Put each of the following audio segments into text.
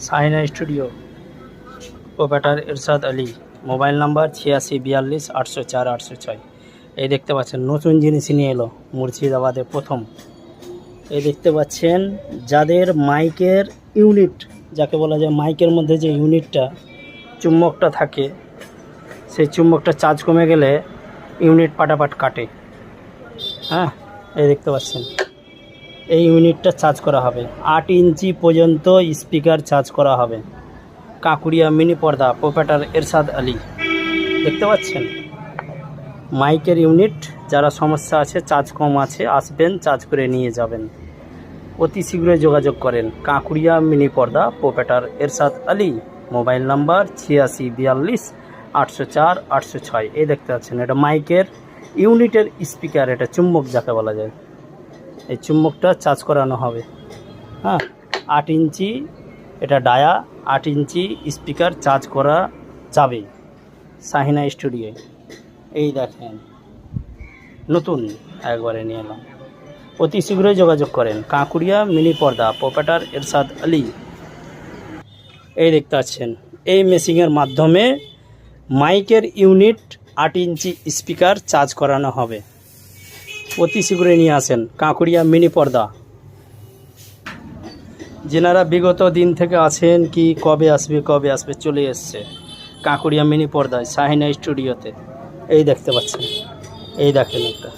Sahina studio, proprietor এরশাদ Ali, mobile number 8642 804 806। এই দেখতে পাচ্ছেন নতুন জিনিস নিয়ে এলো মুর্শিদাবাদে প্রথম। এই দেখতে পাচ্ছেন যাদের মাইকের ইউনিট, যাকে বলা যায় মাইকের মধ্যে যে ইউনিটটা চুম্বকটা থাকে, সেই চুম্বকটা চার্জ কমে গেলে ইউনিট পাটাপাট কাটে। হ্যাঁ, এই দেখতে পাচ্ছেন এই ইউনিটটা চার্জ করা হবে। 8 ইঞ্চি পর্যন্ত স্পিকার চার্জ করা হবে। কাঁকুড়িয়া মিনি পর্দা, প্রোপাইটার এরশাদ আলী। দেখতে পাচ্ছেন মাইকের ইউনিট, যারা সমস্যা আছে, চার্জ কম আছে, আসবেন চার্জ করে নিয়ে যাবেন। অতি শীঘ্রই যোগাযোগ করেন। কাঁকুড়িয়া মিনি পর্দা, প্রোপাইটার এরশাদ আলী, মোবাইল নাম্বার 8642 804 806। এই দেখতে পাচ্ছেন এটা মাইকের ইউনিটের স্পিকার, এটা চুম্বক যাকে বলা যায়। এই চুম্বকটা চার্জ করানো হবে। হ্যাঁ, 8 ইঞ্চি এটা ডায়া, 8 ইঞ্চি স্পিকার চার্জ করা যাবে সাহিনা স্টুডিওয়ে। এই দেখেন নতুন একবারে নিয়ে এলাম। অতি শীঘ্রই যোগাযোগ করেন। কাঁকুড়িয়া মিনি পর্দা, প্রোপাইটার এরশাদ আলী। এই দেখতে পাচ্ছেন এই মেশিনের মাধ্যমে মাইকের ইউনিট 8 ইঞ্চি স্পিকার চার্জ করানো হবে। অতি শীঘ্রই নিয়ে আসেন কাঁকুড়িয়া মিনি পর্দা। যেনারা বিগত দিন থেকে আছেন কি কবে আসবে চলে এসছে কাঁকুড়িয়া মিনি পর্দায় সাহিনা স্টুডিওতে। এই দেখতে পাচ্ছেন, এই দেখেন একটা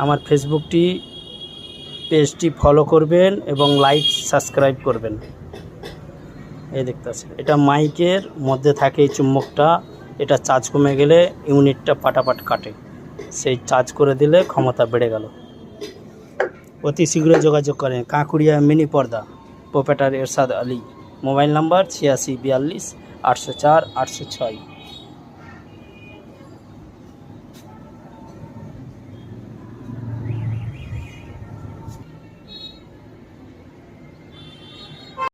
আমার ফেসবুকটি পেজটি ফলো করবেন এবং লাইক সাবস্ক্রাইব করবেন। এই দেখতে পাচ্ছেন এটা মাইকের মধ্যে থাকে এই চুম্বকটা, এটা চার্জ কমে গেলে ইউনিটটা পাটাপাট কাটে, সেই চার্জ করে দিলে ক্ষমতা বেড়ে গেল। অতি শীঘ্রই যোগাযোগ করেন কাঁকুড়িয়া মিনি পর্দা, প্রোপাইটার এরশাদ আলী, মোবাইল নাম্বার 8642 804 806।